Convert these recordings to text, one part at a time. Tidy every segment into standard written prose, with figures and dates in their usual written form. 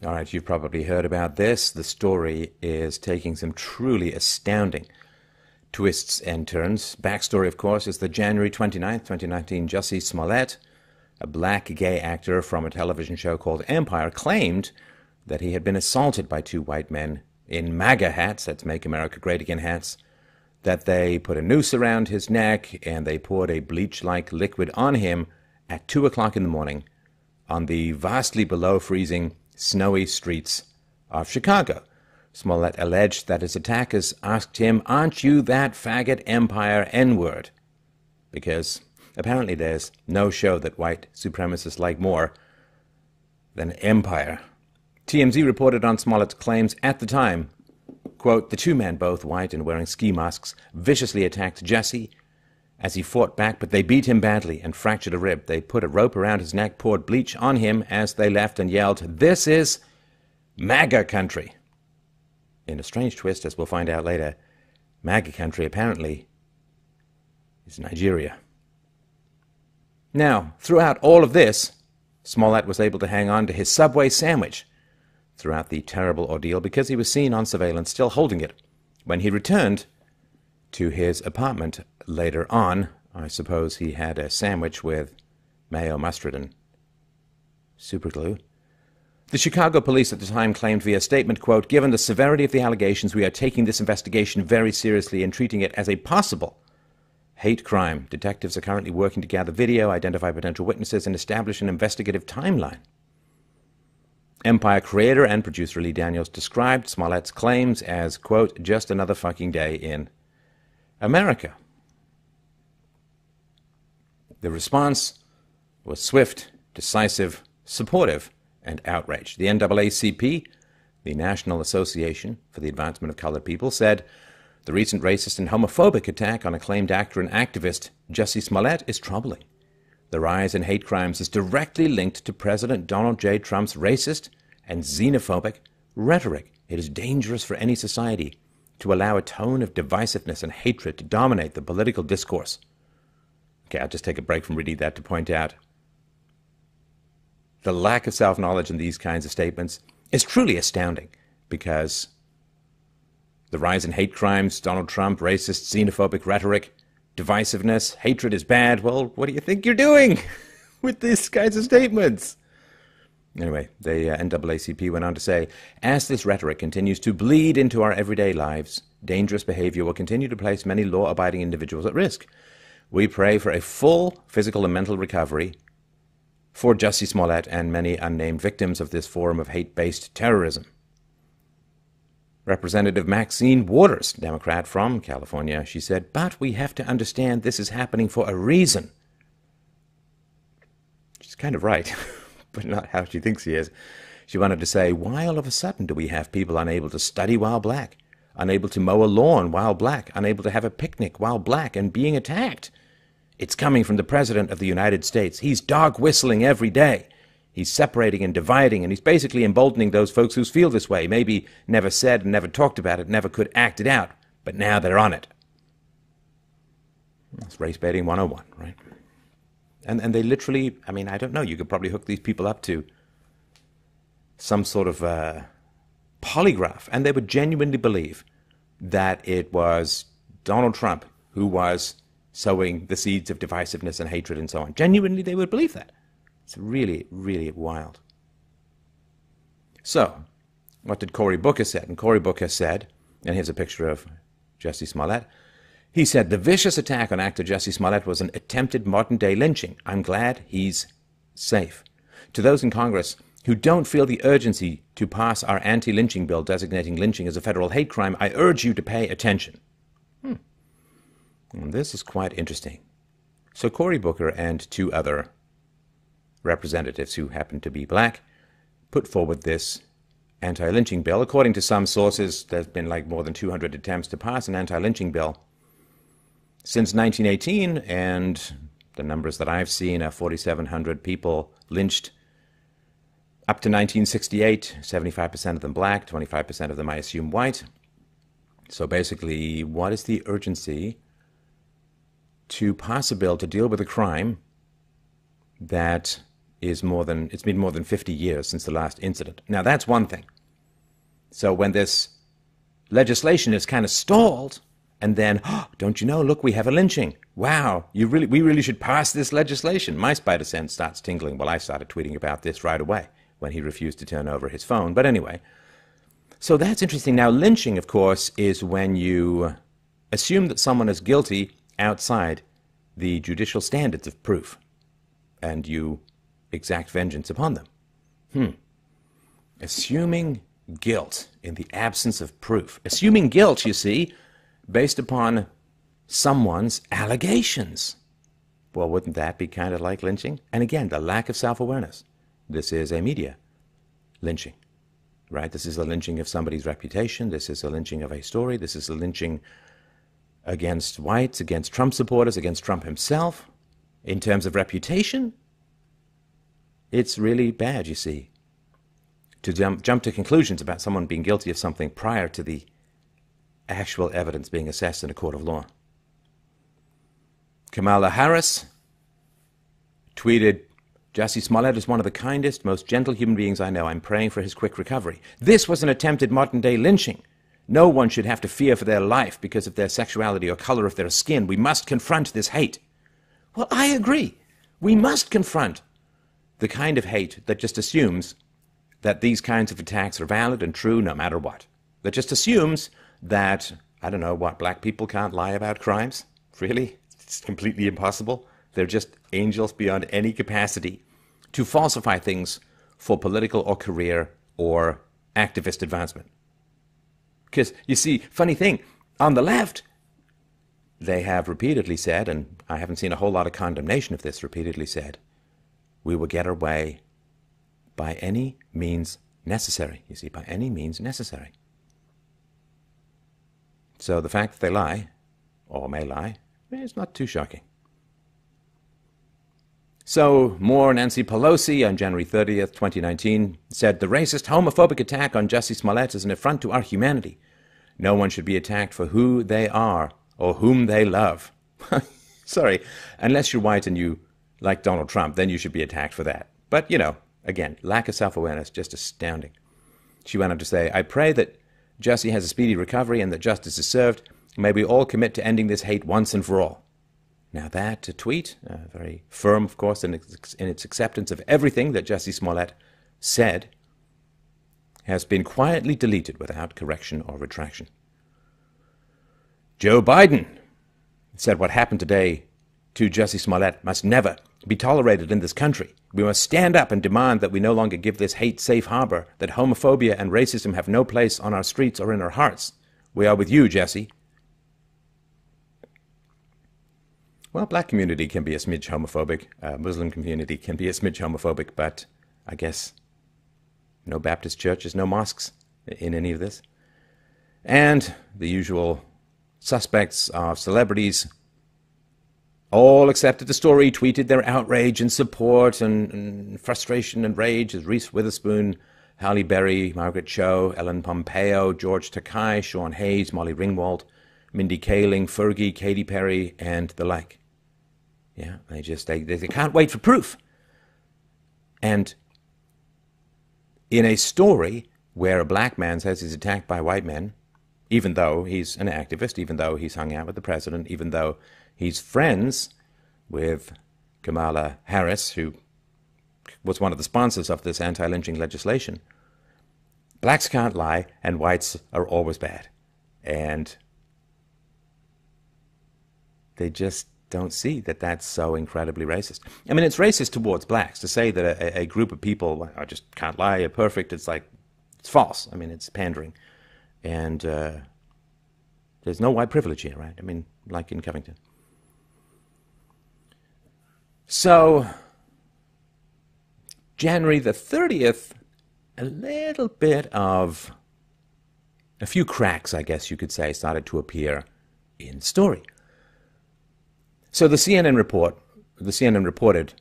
All right, you've probably heard about this. The story is taking some truly astounding twists and turns. Backstory, of course, is the January 29th, 2019, Jussie Smollett, a black gay actor from a television show called Empire, claimed that he had been assaulted by two white men in MAGA hats, that's Make America Great Again hats, that they put a noose around his neck and they poured a bleach-like liquid on him at 2 o'clock in the morning on the vastly below freezing, snowy streets of Chicago. Smollett alleged that his attackers asked him, "Aren't you that faggot Empire N-word?" Because apparently there's no show that white supremacists like more than Empire. TMZ reported on Smollett's claims at the time. Quote, "The two men, both white and wearing ski masks, viciously attacked Jussie as he fought back, but they beat him badly and fractured a rib. They put a rope around his neck, poured bleach on him as they left, and yelled, 'This is MAGA country.'" In a strange twist, as we'll find out later, MAGA country apparently is Nigeria. Now, throughout all of this, Smollett was able to hang on to his Subway sandwich throughout the terrible ordeal because he was seen on surveillance still holding it. When he returned to his apartment later on, I suppose he had a sandwich with mayo, mustard, and superglue. The Chicago police at the time claimed via statement, quote, "Given the severity of the allegations, we are taking this investigation very seriously and treating it as a possible hate crime. Detectives are currently working to gather video, identify potential witnesses, and establish an investigative timeline." Empire creator and producer Lee Daniels described Smollett's claims as, quote, "just another fucking day in America." The response was swift, decisive, supportive, and outraged. The NAACP, the National Association for the Advancement of Colored People, said the recent racist and homophobic attack on acclaimed actor and activist Jussie Smollett is troubling. The rise in hate crimes is directly linked to President Donald J. Trump's racist and xenophobic rhetoric. It is dangerous for any society to allow a tone of divisiveness and hatred to dominate the political discourse. Okay, I'll just take a break from reading that to point out the lack of self-knowledge in these kinds of statements is truly astounding, because the rise in hate crimes, Donald Trump, racist, xenophobic rhetoric, divisiveness, hatred is bad. Well, what do you think you're doing with these kinds of statements? Anyway, the NAACP went on to say, "As this rhetoric continues to bleed into our everyday lives, dangerous behavior will continue to place many law-abiding individuals at risk. We pray for a full physical and mental recovery for Jussie Smollett and many unnamed victims of this form of hate-based terrorism." Representative Maxine Waters, Democrat from California, she said, "But we have to understand this is happening for a reason." She's kind of right, but not how she thinks she is. She wanted to say, why all of a sudden do we have people unable to study while black, unable to mow a lawn while black, unable to have a picnic while black, and being attacked? It's coming from the President of the United States. He's dog-whistling every day. He's separating and dividing, and he's basically emboldening those folks who feel this way, maybe never said and never talked about it, never could act it out, but now they're on it. That's race baiting 101, right? And they literally, I mean, I don't know, you could probably hook these people up to some sort of polygraph, and they would genuinely believe that it was Donald Trump who was sowing the seeds of divisiveness and hatred and so on. Genuinely, they would believe that. It's really, really wild. So, what did Cory Booker say? And Cory Booker said, and here's a picture of Jussie Smollett, he said, "The vicious attack on actor Jussie Smollett was an attempted modern-day lynching. I'm glad he's safe. To those in Congress who don't feel the urgency to pass our anti-lynching bill designating lynching as a federal hate crime, I urge you to pay attention." And this is quite interesting. So Cory Booker and two other representatives who happen to be black put forward this anti-lynching bill. According to some sources, there's been like more than 200 attempts to pass an anti-lynching bill since 1918, and the numbers that I've seen are 4,700 people lynched up to 1968, 75% of them black, 25% of them, I assume, white. So basically, what is the urgency to pass a bill to deal with a crime that it's been more than 50 years since the last incident. Now, that's one thing. So when this legislation is kind of stalled, and then, oh, don't you know, look, we have a lynching. Wow, we really should pass this legislation. My spider sense starts tingling. Well, I started tweeting about this right away when he refused to turn over his phone. But anyway, so that's interesting. Now, lynching, of course, is when you assume that someone is guilty outside the judicial standards of proof, and you exact vengeance upon them. Assuming guilt in the absence of proof. Assuming guilt, you see, based upon someone's allegations. Well, wouldn't that be kind of like lynching? And again, the lack of self-awareness. This is a media lynching, right? This is a lynching of somebody's reputation. This is a lynching of a story. This is a lynching against whites, against Trump supporters, against Trump himself. In terms of reputation, it's really bad, you see, to jump to conclusions about someone being guilty of something prior to the actual evidence being assessed in a court of law. Kamala Harris tweeted, "Jussie Smollett is one of the kindest, most gentle human beings I know. I'm praying for his quick recovery. This was an attempted modern-day lynching. No one should have to fear for their life because of their sexuality or color of their skin. We must confront this hate." Well, I agree. We must confront the kind of hate that just assumes that these kinds of attacks are valid and true no matter what. That just assumes that, I don't know, what, black people can't lie about crimes? Really? It's completely impossible. They're just angels beyond any capacity to falsify things for political or career or activist advancement. Because, you see, funny thing, on the left, they have repeatedly said, and I haven't seen a whole lot of condemnation of this, repeatedly said, we will get our way by any means necessary. You see, by any means necessary. So the fact that they lie, or may lie, is not too shocking. So, more Nancy Pelosi on January 30th, 2019, said, "The racist, homophobic attack on Jussie Smollett is an affront to our humanity. No one should be attacked for who they are or whom they love." Sorry, unless you're white and you like Donald Trump, then you should be attacked for that. But, you know, again, lack of self-awareness, just astounding. She went on to say, "I pray that Jussie has a speedy recovery and that justice is served. May we all commit to ending this hate once and for all." Now that tweet, very firm, of course, in its acceptance of everything that Jussie Smollett said, has been quietly deleted without correction or retraction. Joe Biden said what happened today to Jussie Smollett must never be tolerated in this country. We must stand up and demand that we no longer give this hate safe harbor, that homophobia and racism have no place on our streets or in our hearts. We are with you, Jussie. Well, black community can be a smidge homophobic. Muslim community can be a smidge homophobic, but I guess no Baptist churches, no mosques in any of this. And the usual suspects of celebrities all accepted the story, tweeted their outrage and support and frustration and rage as Reese Witherspoon, Halle Berry, Margaret Cho, Ellen Pompeo, George Takei, Sean Hayes, Molly Ringwald, Mindy Kaling, Fergie, Katy Perry, and the like. Yeah, they can't wait for proof. And in a story where a black man says he's attacked by white men, even though he's an activist, even though he's hung out with the president, even though he's friends with Kamala Harris, who was one of the sponsors of this anti-lynching legislation, blacks can't lie and whites are always bad. And they just don't see that that's so incredibly racist. I mean, it's racist towards blacks to say that a group of people just can't lie, are perfect. It's like, it's false. I mean, it's pandering. And there's no white privilege here, right? I mean, like in Covington. So, January the 30th, a little bit of, a few cracks, I guess you could say, started to appear in the story. So the CNN reported,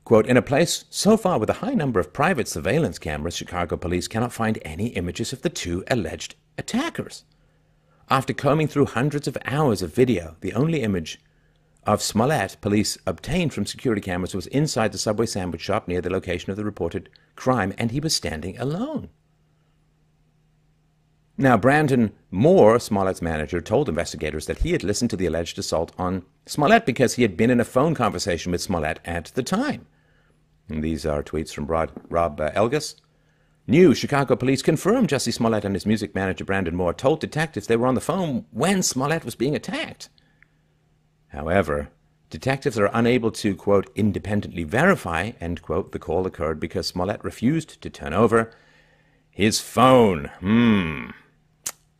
quote, "In a place so far with a high number of private surveillance cameras, Chicago police cannot find any images of the two alleged attackers. After combing through hundreds of hours of video, the only image of Smollett police obtained from security cameras was inside the Subway sandwich shop near the location of the reported crime, and he was standing alone. Now, Brandon Moore, Smollett's manager, told investigators that he had listened to the alleged assault on Smollett because he had been in a phone conversation with Smollett at the time. And these are tweets from Rob Elgas. New Chicago police confirmed Jussie Smollett and his music manager Brandon Moore told detectives they were on the phone when Smollett was being attacked. However, detectives are unable to, quote, independently verify, end quote, the call occurred because Smollett refused to turn over his phone.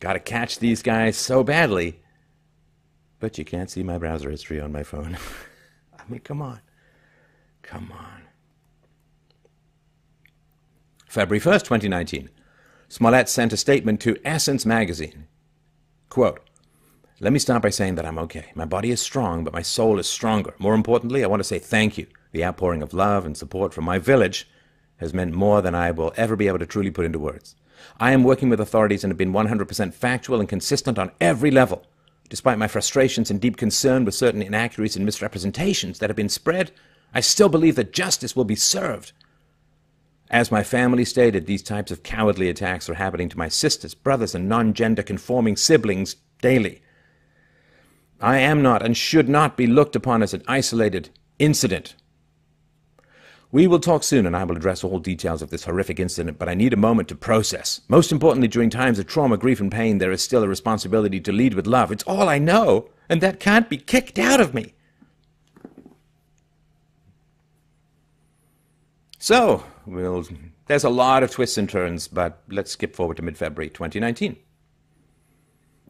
Gotta catch these guys so badly. But you can't see my browser history on my phone. I mean, come on. Come on. February 1st, 2019. Smollett sent a statement to Essence magazine. Quote, let me start by saying that I'm okay. My body is strong, but my soul is stronger. More importantly, I want to say thank you. The outpouring of love and support from my village has meant more than I will ever be able to truly put into words. I am working with authorities and have been 100% factual and consistent on every level. Despite my frustrations and deep concern with certain inaccuracies and misrepresentations that have been spread, I still believe that justice will be served. As my family stated, these types of cowardly attacks are happening to my sisters, brothers, and non-gender conforming siblings daily. I am not and should not be looked upon as an isolated incident. We will talk soon, and I will address all details of this horrific incident, but I need a moment to process. Most importantly, during times of trauma, grief, and pain, there is still a responsibility to lead with love. It's all I know, and that can't be kicked out of me. So, there's a lot of twists and turns, but let's skip forward to mid-February 2019.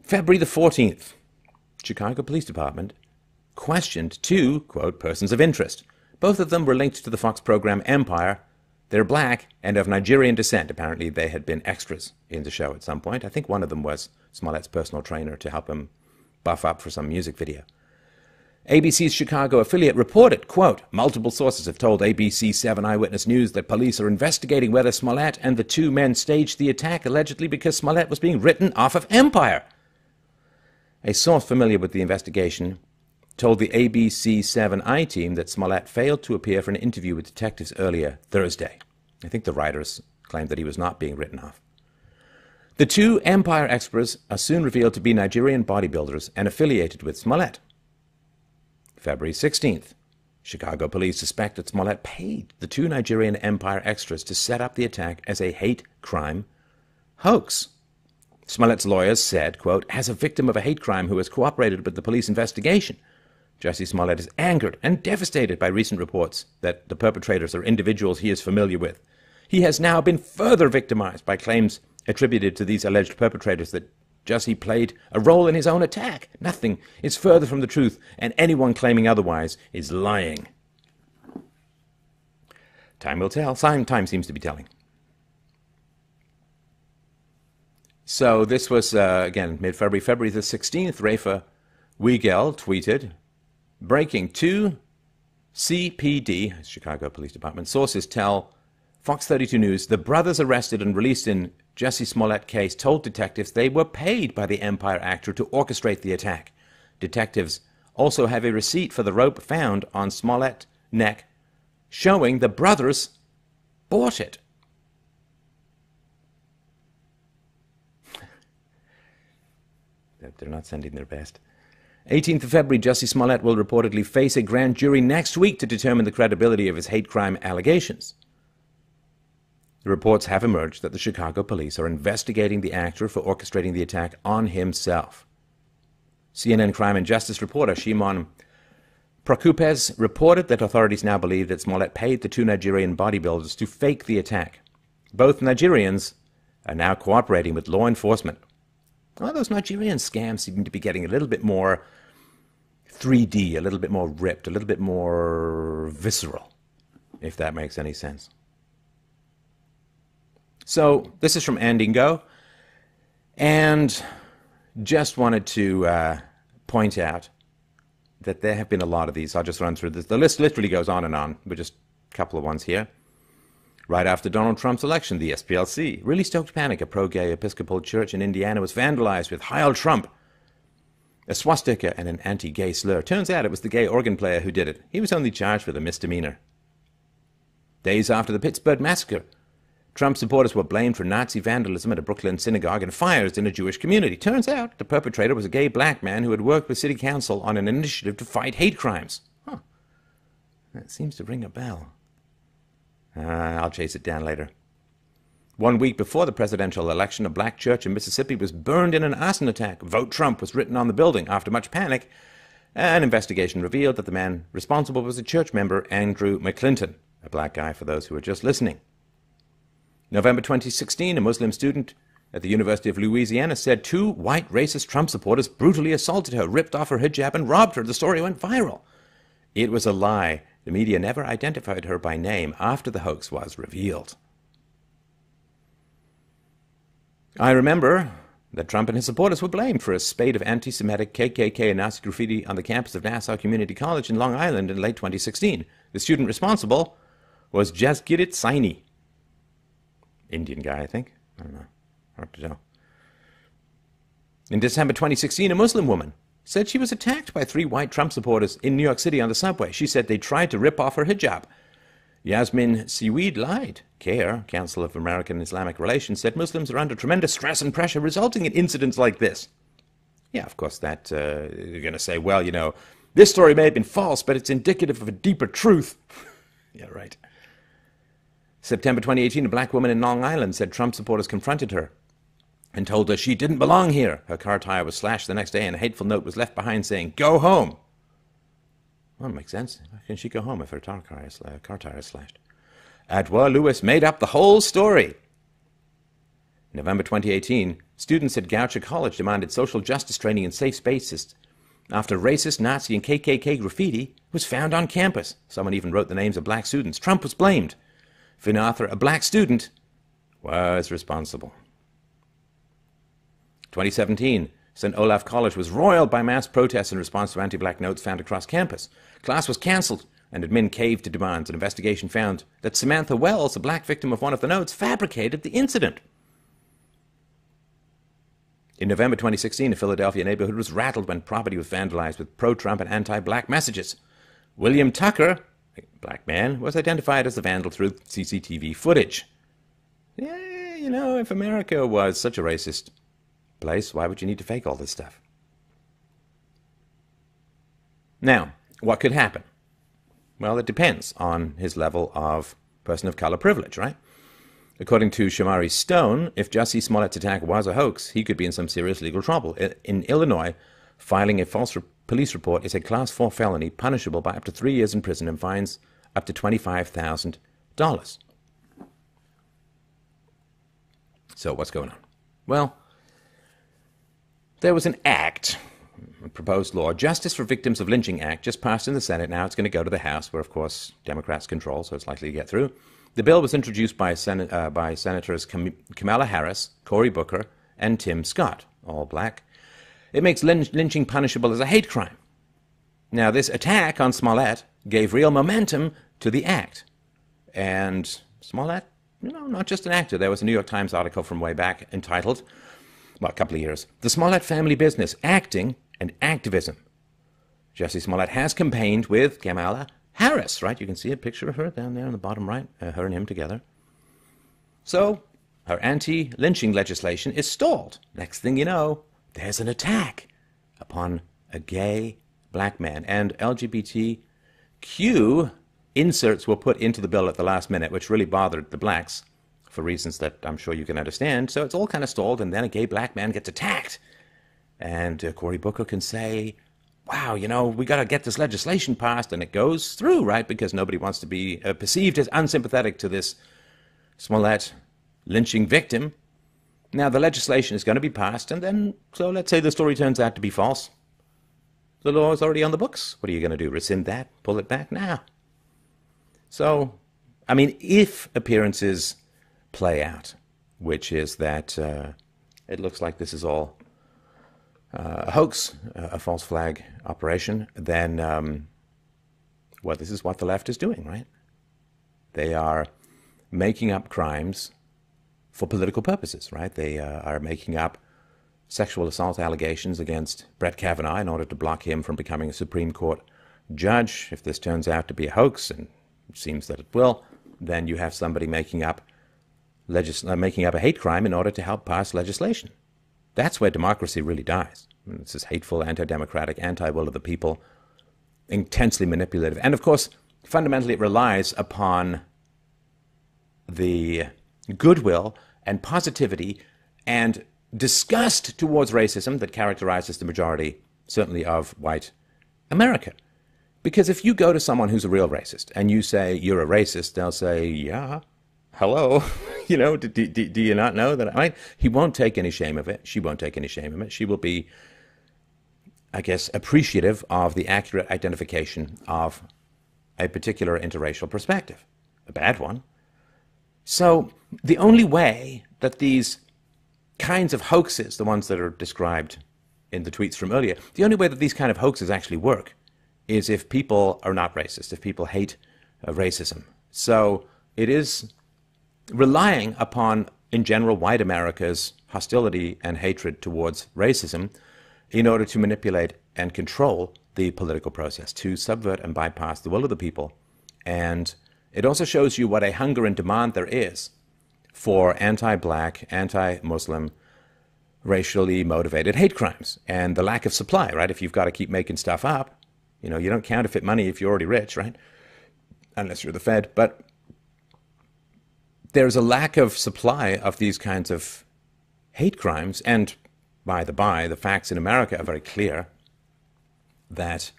February the 14th, Chicago Police Department questioned two, quote, persons of interest. Both of them were linked to the Fox program Empire. They're black and of Nigerian descent. Apparently they had been extras in the show at some point. I think one of them was Smollett's personal trainer to help him buff up for some music video. ABC's Chicago affiliate reported, quote, multiple sources have told ABC 7 Eyewitness News that police are investigating whether Smollett and the two men staged the attack allegedly because Smollett was being written off of Empire. A source familiar with the investigation told the ABC 7i team that Smollett failed to appear for an interview with detectives earlier Thursday. I think the writers claimed that he was not being written off. The two Empire extras are soon revealed to be Nigerian bodybuilders and affiliated with Smollett. February 16th, Chicago police suspect that Smollett paid the two Nigerian Empire extras to set up the attack as a hate crime hoax. Smollett's lawyers said, quote, as a victim of a hate crime who has cooperated with the police investigation, Jussie Smollett is angered and devastated by recent reports that the perpetrators are individuals he is familiar with. He has now been further victimized by claims attributed to these alleged perpetrators that Jussie played a role in his own attack. Nothing is further from the truth, and anyone claiming otherwise is lying. Time will tell. Time seems to be telling. So this was, again, mid-February, February the 16th, Rafa Weigel tweeted, breaking, two CPD, Chicago Police Department, sources tell Fox 32 News the brothers arrested and released in Jussie Smollett case told detectives they were paid by the Empire actor to orchestrate the attack. Detectives also have a receipt for the rope found on Smollett's neck showing the brothers bought it. They're not sending their best. 18th of February, Jussie Smollett will reportedly face a grand jury next week to determine the credibility of his hate crime allegations. The reports have emerged that the Chicago police are investigating the actor for orchestrating the attack on himself. CNN crime and justice reporter Shimon Prokupes reported that authorities now believe that Smollett paid the two Nigerian bodybuilders to fake the attack. Both Nigerians are now cooperating with law enforcement. Well, those Nigerian scams seem to be getting a little bit more 3D, a little bit more ripped, a little bit more visceral, if that makes any sense. So this is from Andingo, and just wanted to point out that there have been a lot of these. I'll just run through this. The list literally goes on and on, but just a couple of ones here. Right after Donald Trump's election, the SPLC really stoked panic. A pro-gay Episcopal church in Indiana was vandalized with Heil Trump. a swastika and an anti-gay slur. Turns out it was the gay organ player who did it. He was only charged with a misdemeanor. Days after the Pittsburgh massacre, Trump supporters were blamed for Nazi vandalism at a Brooklyn synagogue and fires in a Jewish community. Turns out the perpetrator was a gay black man who had worked with city council on an initiative to fight hate crimes. Huh. That seems to ring a bell. I'll chase it down later. 1 week before the presidential election, a black church in Mississippi was burned in an arson attack. Vote Trump was written on the building. After much panic, an investigation revealed that the man responsible was a church member, Andrew McClinton, a black guy for those who were just listening. November 2016, a Muslim student at the University of Louisiana said 2 white racist Trump supporters brutally assaulted her, ripped off her hijab, and robbed her. The story went viral. It was a lie. The media never identified her by name after the hoax was revealed. I remember that Trump and his supporters were blamed for a spate of anti-Semitic KKK and Nazi graffiti on the campus of Nassau Community College in Long Island in late 2016. The student responsible was Jazgirit Saini. Indian guy, I think. I don't know. Hard to tell. In December 2016, a Muslim woman said she was attacked by 3 white Trump supporters in New York City on the subway. She said they tried to rip off her hijab. Yasmin Seweed lied. CARE, Council of American Islamic Relations, said Muslims are under tremendous stress and pressure resulting in incidents like this. Yeah, of course, that you're going to say, well, you know, this story may have been false, but it's indicative of a deeper truth. Yeah, right. September 2018, a black woman in Long Island said Trump supporters confronted her and told her she didn't belong here. Her car tire was slashed the next day and a hateful note was left behind saying, "Go home." Well, that makes sense. How can she go home if her car tire is slashed? Adwa Lewis made up the whole story. November 2018, students at Goucher College demanded social justice training in safe spaces after racist, Nazi, and KKK graffiti was found on campus. Someone even wrote the names of black students. Trump was blamed. Finn Arthur, a black student, was responsible. 2017, St. Olaf College was roiled by mass protests in response to anti-black notes found across campus. Class was cancelled, and admin caved to demands. An investigation found that Samantha Wells, a black victim of one of the notes, fabricated the incident. In November 2016, a Philadelphia neighborhood was rattled when property was vandalized with pro-Trump and anti-black messages. William Tucker, a black man, was identified as the vandal through CCTV footage. Yeah, you know, if America was such a racist place, why would you need to fake all this stuff? Now, what could happen? Well, it depends on his level of person of color privilege, right? According to Shamari Stone, if Jussie Smollett's attack was a hoax, he could be in some serious legal trouble. In Illinois, filing a false police report is a Class 4 felony punishable by up to 3 years in prison and fines up to $25,000. So what's going on? Well, there was an act, a proposed law, Justice for Victims of Lynching Act, just passed in the Senate. Now it's going to go to the House, where, of course, Democrats control, so it's likely to get through. The bill was introduced by Senators Kamala Harris, Cory Booker, and Tim Scott, all black. It makes lynching punishable as a hate crime. Now, this attack on Smollett gave real momentum to the act. And Smollett, you know, not just an actor. There was a New York Times article from way back entitled, well, a couple of years, "The Smollett Family Business, Acting and Activism." Jussie Smollett has campaigned with Kamala Harris, right? You can see a picture of her down there on the bottom right, her and him together. So her anti-lynching legislation is stalled. Next thing you know, there's an attack upon a gay black man. And LGBTQ inserts were put into the bill at the last minute, which really bothered the blacks for reasons that I'm sure you can understand. So it's all kind of stalled, and then a gay black man gets attacked. And Cory Booker can say, wow, you know, we got to get this legislation passed, and it goes through, right? Because nobody wants to be perceived as unsympathetic to this Smollett lynching victim. Now, the legislation is going to be passed, and then, so let's say the story turns out to be false. The law is already on the books. What are you going to do? Rescind that? Pull it back? Now. So, I mean, if appearances play out, which is that it looks like this is all a hoax, a false flag operation, then, well, this is what the left is doing, right? They are making up crimes for political purposes, right? They are making up sexual assault allegations against Brett Kavanaugh in order to block him from becoming a Supreme Court judge. If this turns out to be a hoax, and it seems that it will, then you have somebody making up a hate crime in order to help pass legislation. That's where democracy really dies. This is hateful, anti-democratic, anti-will of the people, intensely manipulative. And of course, fundamentally it relies upon the goodwill and positivity and disgust towards racism that characterizes the majority, certainly of white America. Because if you go to someone who's a real racist and you say you're a racist, they'll say, yeah, hello, you know, do you not know that? Right? He won't take any shame of it. She won't take any shame of it. She will be, I guess, appreciative of the accurate identification of a particular interracial perspective, a bad one. So the only way that these kinds of hoaxes, the ones that are described in the tweets from earlier, the only way that these kind of hoaxes actually work is if people are not racist, if people hate racism. So it is relying upon, in general, white America's hostility and hatred towards racism in order to manipulate and control the political process, to subvert and bypass the will of the people. And it also shows you what a hunger and demand there is for anti-black, anti-Muslim, racially motivated hate crimes, and the lack of supply, right? If you've got to keep making stuff up, you know, you don't counterfeit money if you're already rich, right? Unless you're the Fed. But there's a lack of supply of these kinds of hate crimes. And by the by, the facts in America are very clear that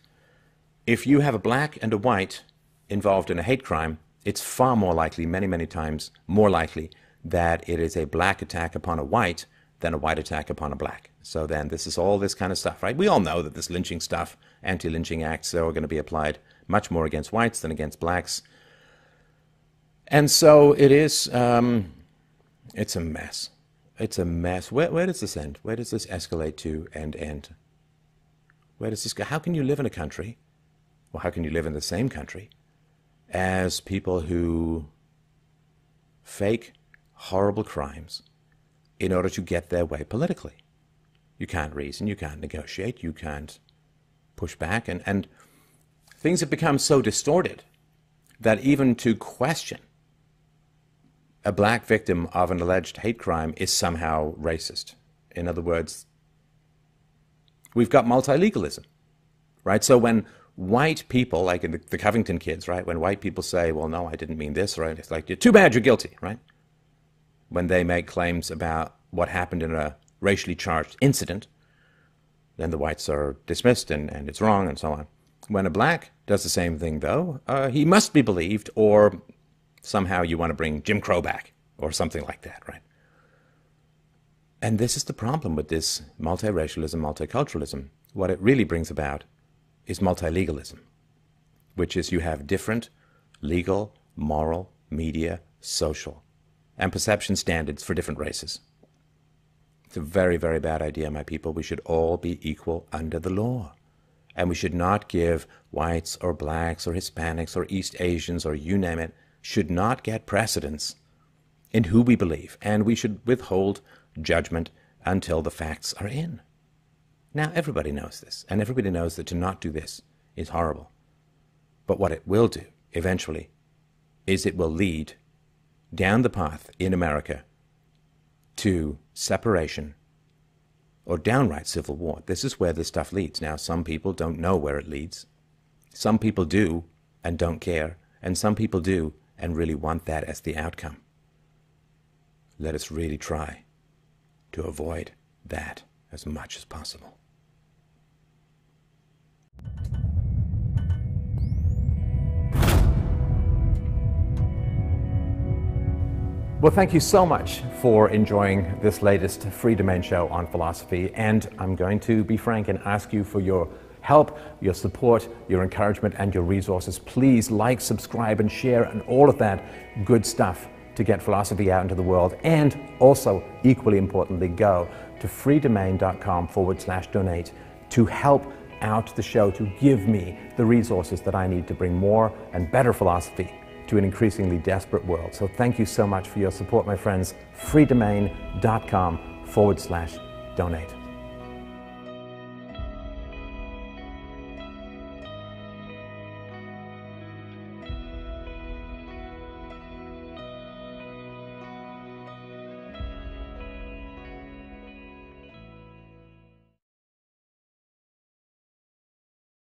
if you have a black and a white involved in a hate crime, it's far more likely, many, many times more likely, that it is a black attack upon a white than a white attack upon a black. So then this is all this kind of stuff, right? We all know that this lynching stuff, anti-lynching acts, are going to be applied much more against whites than against blacks. And so it is, it's a mess. It's a mess. Where does this end? Where does this escalate to and end? Where does this go? How can you live in a country, or how can you live in the same country, as people who fake horrible crimes in order to get their way politically? You can't reason, you can't negotiate, you can't push back, and things have become so distorted that even to question a black victim of an alleged hate crime is somehow racist. In other words, we've got multilegalism, right? So when white people, like in the Covington kids, right, when white people say, well, no, I didn't mean this, right, it's like, too bad you're guilty, right? When they make claims about what happened in a racially charged incident, then the whites are dismissed and it's wrong and so on. When a black does the same thing, though, he must be believed, or somehow you want to bring Jim Crow back or something like that, right? And this is the problem with this multiracialism, multiculturalism. What it really brings about is multilegalism, which is you have different legal, moral, media, social, and perception standards for different races. It's a very, very bad idea, my people. We should all be equal under the law. And we should not give whites or blacks or Hispanics or East Asians or you name it, should not get precedence in who we believe. And we should withhold judgment until the facts are in. Now, everybody knows this, and everybody knows that to not do this is horrible. But what it will do, eventually, is it will lead down the path in America to separation or downright civil war. This is where this stuff leads. Now, some people don't know where it leads. Some people do and don't care, and some people do and really want that as the outcome. Let us really try to avoid that as much as possible. Well, thank you so much for enjoying this latest Free Domain show on philosophy, and I'm going to be frank and ask you for your help, your support, your encouragement, and your resources. Please like, subscribe, and share, and all of that good stuff to get philosophy out into the world. And also, equally importantly, go to freedomain.com/donate to help out the show, to give me the resources that I need to bring more and better philosophy to an increasingly desperate world. So thank you so much for your support, my friends. freedomain.com/donate.